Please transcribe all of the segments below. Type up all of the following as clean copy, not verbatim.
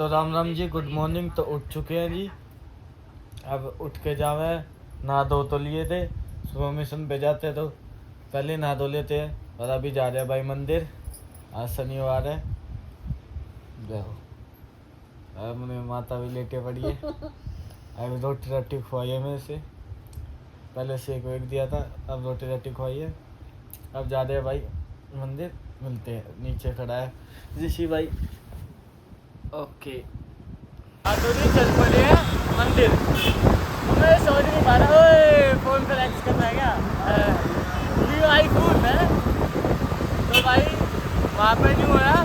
तो Ram Ram ji, good morning. तो उठ चुके हैं जी। अब उठ के जावे, नहा धो तो लिए थे, सुबह मिशन पे जाते तो पहले नहा धो लेते हैं। और अभी जा रहे हैं भाई मंदिर, आज शनिवार है। देखो अब मेरी माता भी लेटे पड़ी है। अभी रोटी रोटी खुआई है मेरे से, पहले शेक वेक दिया था, अब रोटी रोटी खुआई है। अब जा रहे हैं भाई मंदिर, मिलते हैं। नीचे खड़ा है ऋषि भाई। ओके तो नहीं चल पड़े हैं मंदिर। मैं समझ नहीं पा रहा, ओए फोन पर एक्स करना है क्या? ये आईफोन है तो भाई वहाँ पे नहीं हो रहा,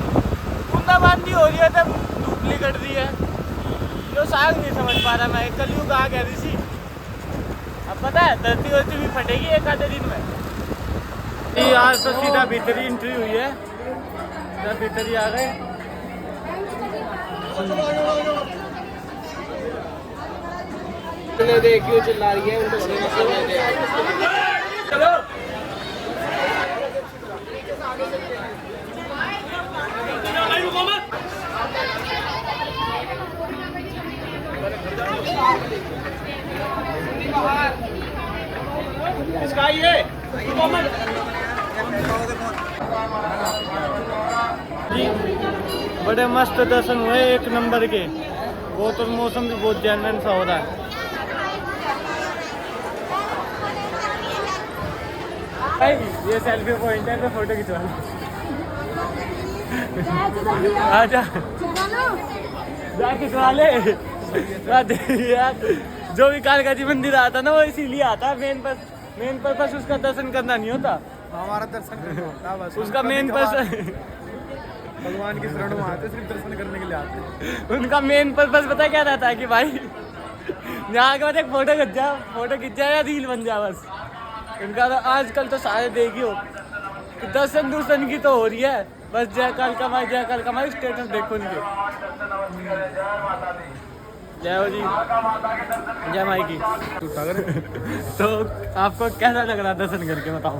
बूंदाबांदी हो रही है, तब धूपली कट रही है। जो साग नहीं समझ पा रहा मैं, कलयुग आ गया ऋषि। अब पता है धरती वर्ती भी फटेगी एक आधे दिन में। आज तो सीधा भीतरी एंट्री हुई है, भीतरी आ गए। देखियो चिल्ला रही है, उनको चलो इसका ये बड़े मस्त दर्शन हुए, एक नंबर के। वो तो मौसम भी बहुत जैनन सा हो रहा है। ये सेल्फी पॉइंट है, तो फोटो खिंचवा लो। आजा जा खिंचवा ले। जो भी कालकाजी मंदिर आता ना, वो इसीलिए आता है। मेन पर्पस उसका दर्शन करना नहीं होता, हमारा दर्शन करना होता बस। उसका मेन पर्पस भगवान की शरण में आते, सिर्फ दर्शन करने के लिए आते। उनका मेन पर्पस पता क्या रहता है कि भाई यहाँ के बाद एक फोटो खिंच जाए या रील बन जाए बस। इनका तो आजकल तो सारे देखियो कि दर्शन की तो हो रही है, बस जय काल कमाई स्टेटस देखो नहीं। जय हो जी, जय माई की। तो आपको कैसा लग रहा है दर्शन करके, बताओ।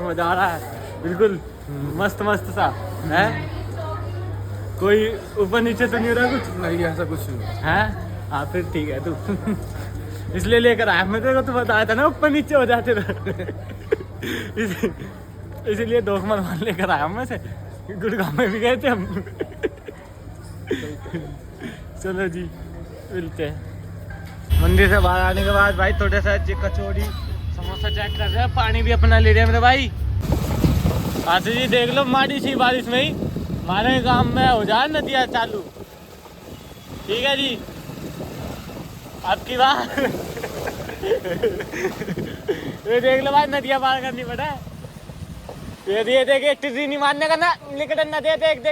मजा आ रहा है, बिल्कुल मस्त सा है। कोई ऊपर नीचे तो नहीं हो रहा कुछ? नहीं, ऐसा कुछ नहीं है। हाँ फिर ठीक है, तू इसलिए लेकर आया। मैं तेरे को तो बताया था ना ऊपर नीचे हो जाते थे। इसीलिए दोस्त मान लेकर आया मैं से। गुड़गांव में भी गए थे हम। चलो जी, मिलते हैं मंदिर से बाहर आने के बाद। भाई थोड़े सा कचौड़ी समोसा चेक कर रहे हैं, पानी भी अपना ले रहे हैं मेरे भाई। आते जी देख लो, माड़ी सी बारिश में ही हमारे गांव में हो जाए नदियाँ चालू। ठीक है जी, आपकी बात। ये देख लो भाई, नदियाँ पार करनी पड़ा है। ये देखे टिड्री नहीं मारने का ना, निकट न दे। देख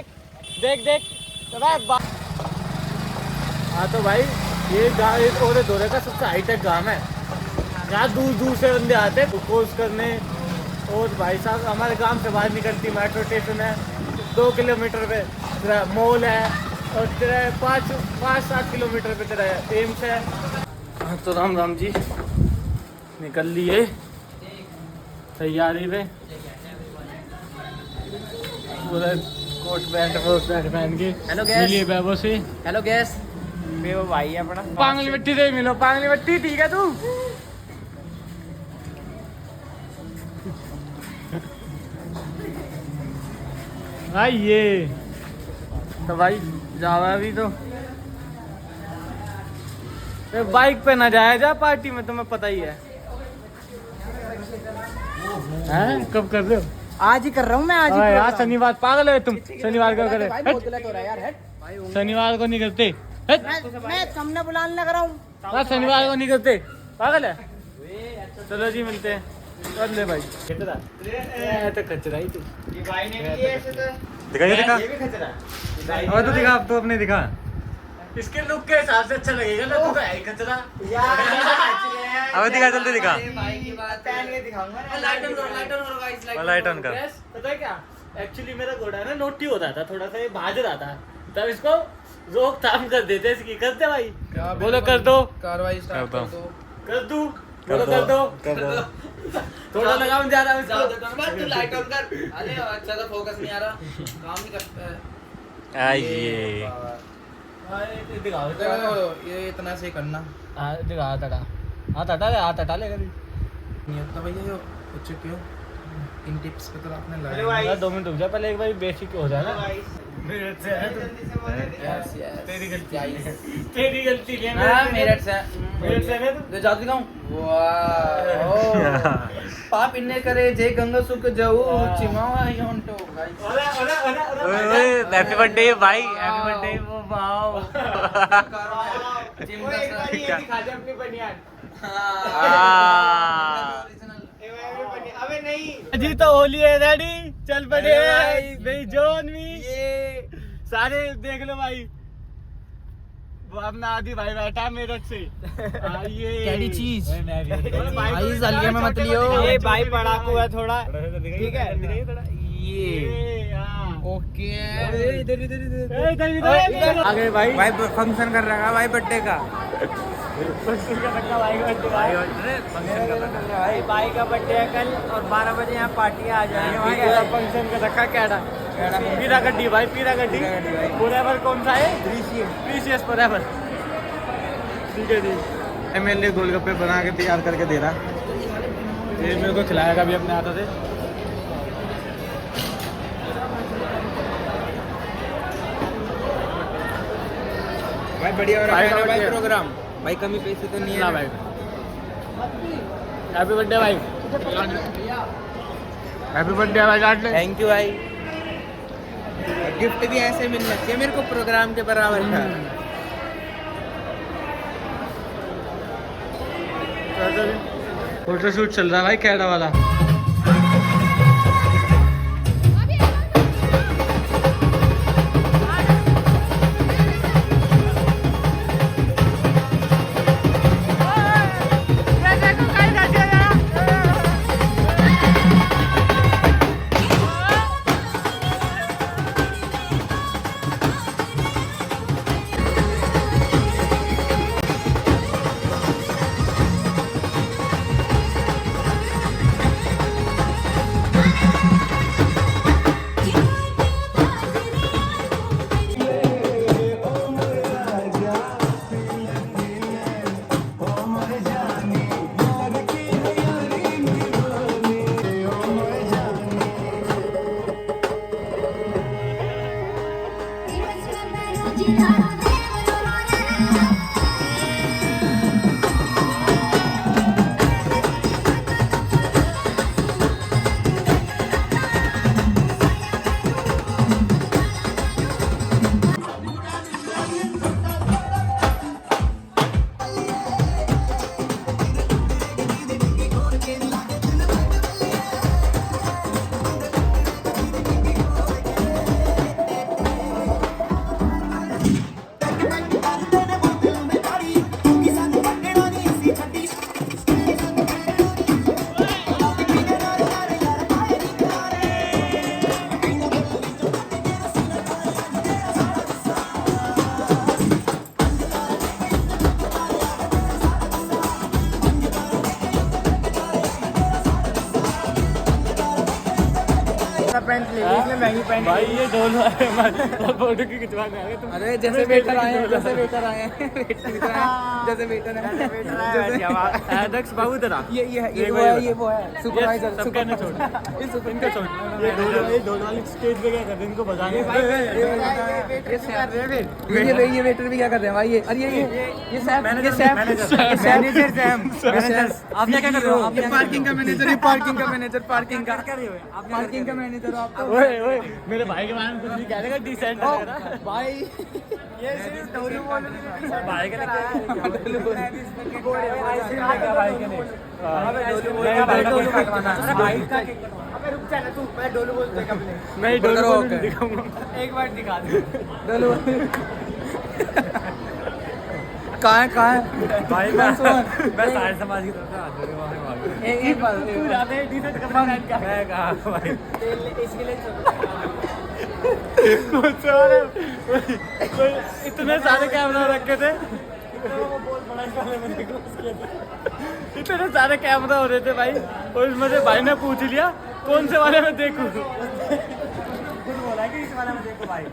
तो भाई। हाँ तो भाई ये गाँव और दौरे का सबसे हाईटेक गाँव है। यहाँ दूर से बंदे आते हैं कोर्स करने। और भाई साहब हमारे गांव से बाहर निकलती मेट्रो स्टेशन है, 2 किलोमीटर पे तेरा मॉल है, और तेरा 5-7 किलोमीटर पे तेरा एम्स है। हाँ तो राम जी निकल लिए तैयारी पे, पूरा कोट पैंट पहन के। हेलो मिलिए बैबो से। हेलो गैस, बेबो भाई है अपना। पांगली मिट्टी से मिलो, पांगली मिट्टी। ठीक है तू भाई। ये तो भाई जावा भी तो बाइक पे ना जाया जा पार्टी में, तुम्हें पता ही है। हैं कब कर रहे हो? आज ही कर रहा हूँ मैं, आज ही। यार शनिवार पागल है तुम, शनिवार को करे? बहुत गलत हो रहा है यार। शनिवार को नहीं करते। मैं तुमने बुलाने लग रहा हूँ, शनिवार को नहीं करते, पागल है। चलो जी मिलते हैं। कर ले भाई, कचरा तो कचरा ही तू। दिखा अब तो दिखा, अब तो अपने दिखा। इसके लुक के हिसाब से अच्छा लगेगा ना, तू तो है ही कचरा। अब दिखा, जल्दी दिखा। लाइट ऑन कर। पता है क्या, एक्चुअली मेरा घोड़ा ना नोटी होता था, थोड़ा सा ये भाज रहा था, तब इसको रोकथाम कर देते इसकी। करते भाई, बोलो कर दो, कार्रवाई स्टार्ट कर दो। कर दूं, बोलो कर दो। थोड़ा लगाम जा रहा है इसको। तू लाइट ऑन कर। अरे अच्छा तो फोकस नहीं आ रहा, काम नहीं करता है। आइए दिखाओ ये इतना से करना हाँ दिखा तड़ा हाँ तटा लेगा नहीं होता भैया जो हो चुके हो इन टिप्स पे तो आपने लगाया 2 मिनट रुक जा पहले एक बार बेसिक हो जाए ना यस यस तेरी गलती है तेरी गलती है मेरठ से है तू जो जाती कहूं वाह पाप इन्ने करे जय गंगा सुख जाऊ चिमावा योंटो भाई हैप्पी बर्थडे भाई हैप्पी बर्थडे वो वाओ अबे नहीं जी तो होली है रेडी चल पड़े भाई जोन भी ये सारे देख लो भाई वो अपना आदि भाई बैठा मेरठ से ये कैडी चीज भाई भाई जलिया में मत लियो ये भाई पढ़ाकू है थोड़ा ठीक है ये ओके आगे भाई भाई फंक्शन कर रहा है भाई बर्थडे का भाई का बर्थडे है कल और 12 बजे यहाँ पार्टी आ जाएंगे फंक्शन का रखा कैडा पीरा गड्डी भाई पीरा गड्डी फोrever कौन सा है प्रीशियस फोrever ठीक है जी मेरे लिए गोलगप्पे बना के तैयार करके दे रहा ये मेरे को खिलाएगा भी अपने हाथों से भाई बढ़िया हो रहा भाई है का भाई बर्थडे। प्रोग्राम भाई कमी पैसे तो नहीं ना है भाई हैप्पी बर्थडे भाई हैप्पी बर्थडे भाई काट ले थैंक यू भाई गिफ्ट भी ऐसे मिलना चाहिए मेरे को प्रोग्राम के बराबर का फोटो शूट चल रहा है भाई कैडा वाला पैंट ले ली इसने महंगी पैंट भाई ये दोनों फोटो की खिंचवाने आ गए तुम अरे जैसे वेटर आए हैं जैसे वेटर आए हैं जैसे वेटर है दक्ष बाबू तेरा ये वो है सुपरवाइजर सबका छोड़ इनका छोड़ ये ढोल वाली स्टेज पे क्या कर रहे हैं इनको बजाने ये वेटर भी क्या कर रहे हैं भाई ये अरे ये सैम मैनेजर आप क्या कर रहे हो आप पार्किंग का मैनेजर पार्किंग का मैनेजर आप तो ओए ओए मेरे भाई के बारे में कुछ नहीं कह देगा डिसेंट वगैरह भाई ये सिर्फ डोलू बोल भाई के लिए भाई के लिए भाई का अबे रुक जा ना तू मैं डोलू बोल दे कब ले मैं डोलो दिखाऊंगा एक बार दिखा दे डोलू कहाँ है भाई मैं सारे समाज की तरफ से हाथ जोड़े वहां भाग एक बार तू ज्यादा डिसेंट करना है क्या मैं कहा भाई इसके लिए मुझसे वाले कोई इतने सारे कैमरा रखे थे इतने सारे कैमरा हो रहे थे भाई और इसमें से भाई ने पूछ लिया कौन से वाले में देखूं खुद बोला कि इस वाले में देखो भाई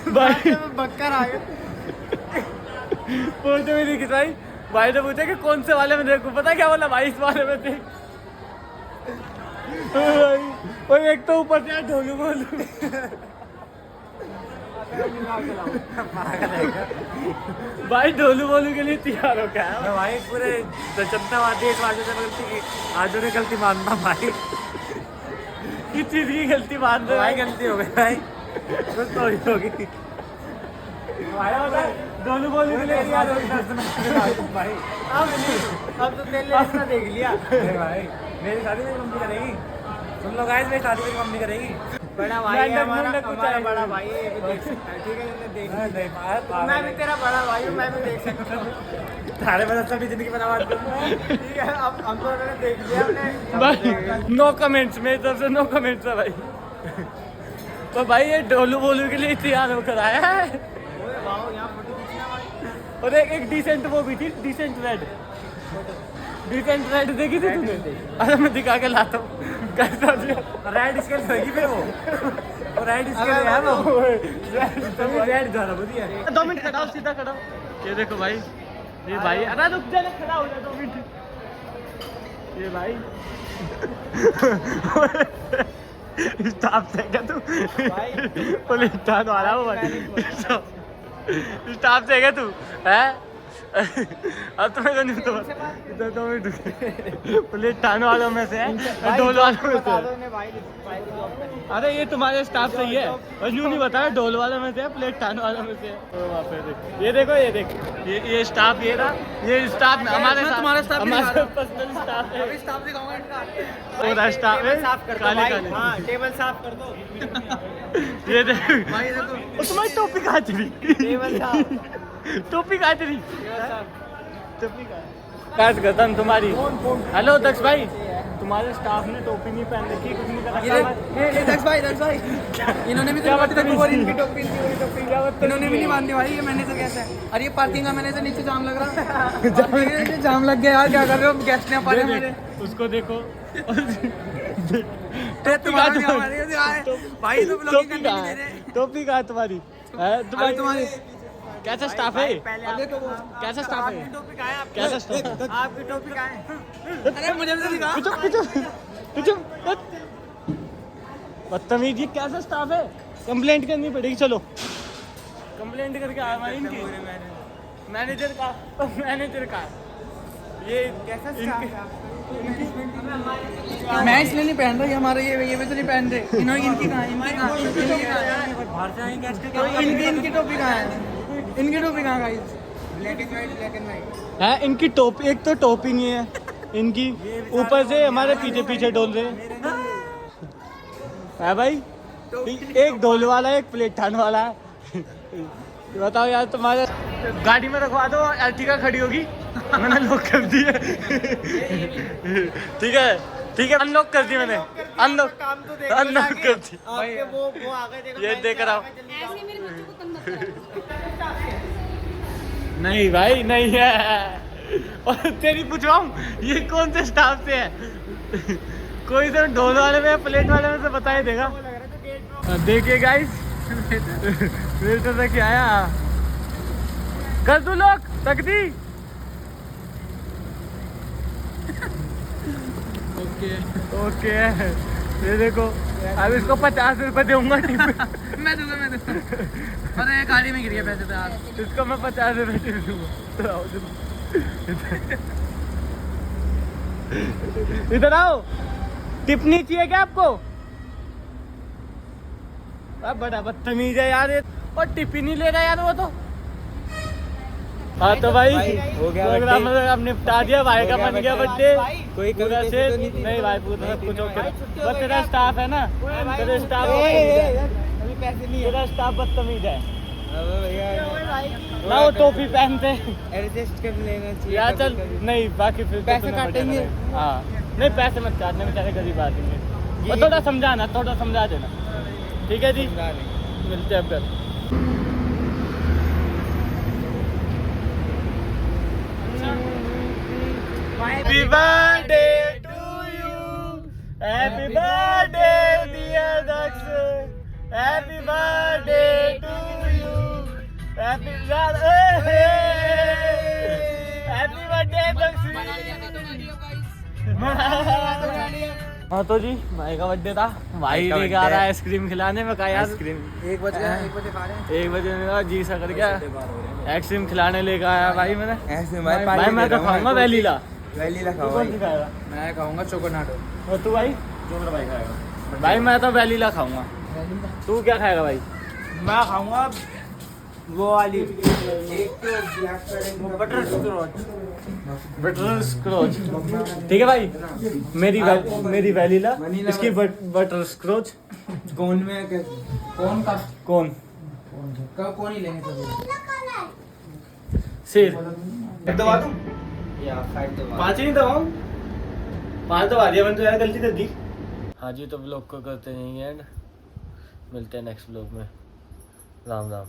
भाई बक्कर आ गए। फोटो भी नहीं खिंचवाई। भाई ने पूछा कि कौन से वाले में देखूं, पता क्या बोला भाई, इस वाले में देख। और एक तो ऊपर से ढोलू बोलू। भाई ढोलू बोलू के लिए तैयार हो गया है भाई पूरे जनतावादी इस बात से गलती की, आज ने गलती मानना भाई। किस चीज की गलती मान रहे हो भाई गलती हो गई भाई, कुछ तो ही होगी ढोलू बोलू के लिए तैयार हो गया भाई। अब तो तेरे लिए देख लिया। अरे भाई मेरी शादी मेरी मम्मी करेगी, सुन लो गाइस, मेरी शादी मेरी मम्मी करेगी। बड़ा भाई है हमारा, हमारा बड़ा भाई है, ये भी देख सकता है, ठीक है, ये देख सकता है। मैं भी तेरा बड़ा भाई हूँ, मैं भी देख सकता हूँ। तारे बदल सभी जिंदगी बर्बाद कर। ठीक है, अब हम लोगों ने देख लिया, हमने नो कमेंट्स, मेरी तरफ से नो कमेंट्स है भाई। तो भाई ये ढोलू बोलू के लिए तैयार होकर आया है। यहाँ फोटो खींचना भाई। और एक डिसेंट वो भी थी, डिसेंट रेड देखी थी तूने? अरे मैं दिखा के लाता हूँ कैसा रेड स्केल होगी फिर वो रेड स्केल है वो, तभी रेड ज्यादा बढ़िया है। 2 मिनट खड़ा हो, सीधा खड़ा हो। ये देखो भाई, ये भाई, अरे रुक जा, खड़ा हो जा 2 मिनट। ये भाई स्टाफ से क्या तू? पुलिस स्टाफ वाला वो स्टाफ से क्या तू है? अब तो मैं नहीं तो 2 मिनट। पुलिस थाने वालों में से है, ढोल वालों में से है। अरे ये तुम्हारे स्टाफ से ही है, और यूँ नहीं बताया, ढोल वालों में से है, प्लेट थाने वालों में से है। तो वहाँ पे देख, ये देखो, ये देख, ये स्टाफ, ये रहा, ये स्टाफ हमारे साथ, तुम्हारा स्टाफ हमारा पर्सनल स्टाफ है। अभी स्टाफ दिखाऊंगा इनका। पूरा स्टाफ है, साफ कर दो काले भाई, काले। हाँ टेबल साफ कर दो। ये देख, भाई देखो, और तुम्हारी टोपी कहाँ चली? टेबल साफ, टोपी कहाँ चली? टेबल साफ। टोपी कहाँ? काश गर्दन तुम्हारी। हेलो दक्ष भाई, तुम्हारे स्टाफ ने टोपी नहीं पहन रखी, कुछ नहीं कर रखा। ये दक्ष भाई इन्होंने भी तो बात रखी, और इनकी टोपी इन्होंने भी नहीं बांधी भाई। ये मैनेजर कैसा है? अरे ये पार्किंग का मैनेजर, नीचे जाम लग रहा है। जाम लग गया यार, क्या कर रहे हो? गेस्ट ने पाले मेरे, उसको देखो। तुम्हारा भी हमारे से आए भाई, तो ब्लॉगिंग करने नहीं दे रहे। टोपी कहाँ तुम्हारी? तुम्हारी कैसा स्टाफ है? अब देखो वो कैसा स्टाफ है? आपकी टोपी कहाँ है? कैसा स्टाफ है? आपकी टोपी कहाँ है? अरे मुझे भी तो दिखा। बदतमीज, ये कैसा स्टाफ है? कंप्लेंट करनी पड़ेगी, चलो कंप्लेंट करके आया भाई इनकी। मैनेजर का ये कैसा इनके- मैं इसलिए नहीं पहन रहा, ये हमारे ये भी तो नहीं पहन रहे। इन्होंने इनकी कहाँ है? इनकी कहाँ है? इनकी कहाँ है? बाहर से आएंगे गेस्ट तो इनकी टोपी कहाँ है? इनकी टोपी कहाँ गाइस? Black and white. है इनकी टोपी, एक तो टोपी नहीं है इनकी, ऊपर से हमारे पीछे पीछे डोल रहे हैं। है भाई, एक ढोल वाला है, एक प्लेट ठान वाला है। बताओ यार, तुम्हारे गाड़ी में रखवा दो, अर्टिगा खड़ी होगी। मैंने लॉक कर दी है। ठीक है, अनलॉक कर दी मैंने, अनलॉक कर दी। वो आगे देखो, ये देख रहा हूँ। ऐसे मेरे बच्चों को तंग मत करो। नहीं भाई, नहीं है। और तेरी पूछवाऊं, ये कौन से स्टाफ से है? कोई तो ढोल वाले में, प्लेट वाले में से बता ही देगा। देखिए गाइस, वेटर तक आया, कर दो लोग तक दी। ओके, ये देखो, अब इसको 50 रुपए दूंगा टिप। मैं दूंगा। अरे गाड़ी में गिर गया पैसे तो यार। इसको मैं 50 रुपए टिप दूंगा। इधर आओ, टिप्पणी चाहिए क्या आपको? अब बड़ा बदतमीज है यार ये, और टिप ही नहीं ले रहा यार वो तो। हाँ तो भाई हो गया प्रोग्राम अब निपटा दिया, भाई का बन गया बर्थडे। कोई पूरा कमी से तो नहीं थी? नहीं भाई, पूरा सब कुछ ओके। बस तेरा स्टाफ है ना, तेरा स्टाफ अभी पैसे नहीं तेरा स्टाफ बदतमीज है है। ना, वो टोपी पहनते। एडजस्ट कर लेना चाहिए। यार चल, नहीं बाकी फिर पैसे तुम्हें काटेंगे? बचा। हाँ नहीं, पैसे मत काटने, बेचारे गरीब आदमी हैं। और थोड़ा समझाना, थोड़ा समझा देना, ठीक है जी? मिलते हैं अब घर। Happy birthday to you, happy birthday dear Daksh, happy birthday happy birthday हाँ तो जी भाई का बर्थडे था, भाई का लेके आ रहा birthday। है आइसक्रीम खिलाने में, कहा यार आइसक्रीम 1 बज गया, 1 बजे खा रहे हैं। 1 बजे मेरा जी सा कर गया, आइसक्रीम खिलाने लेके आया भाई मैंने। ऐसे भाई मैं तो खाऊंगा वैलीला। वैलीला तू खाओ कौन सी भाई। खाएगा? मैं खाऊंगा चोकोनाटो। और तू भाई? जो मेरा भाई खाएगा। भाई मैं तो वैलीला खाऊंगा। तू क्या खाएगा भाई? मैं खाऊंगा वो वाली बटर स्कॉच। बटर स्क्रॉच। ठीक है भाई, मेरी वैलीला, इसकी बटर स्क्रॉच। कौन में कौन का कौन? कौन ही लेंगे सब? शेर। दबा दूं? 5 ही दबाऊं? 5 दबा दिया मैंने तो यार, गलती कर दी। हाँ जी, तो ब्लॉग को करते नहीं एंड, मिलते हैं नेक्स्ट ब्लॉग में। राम राम।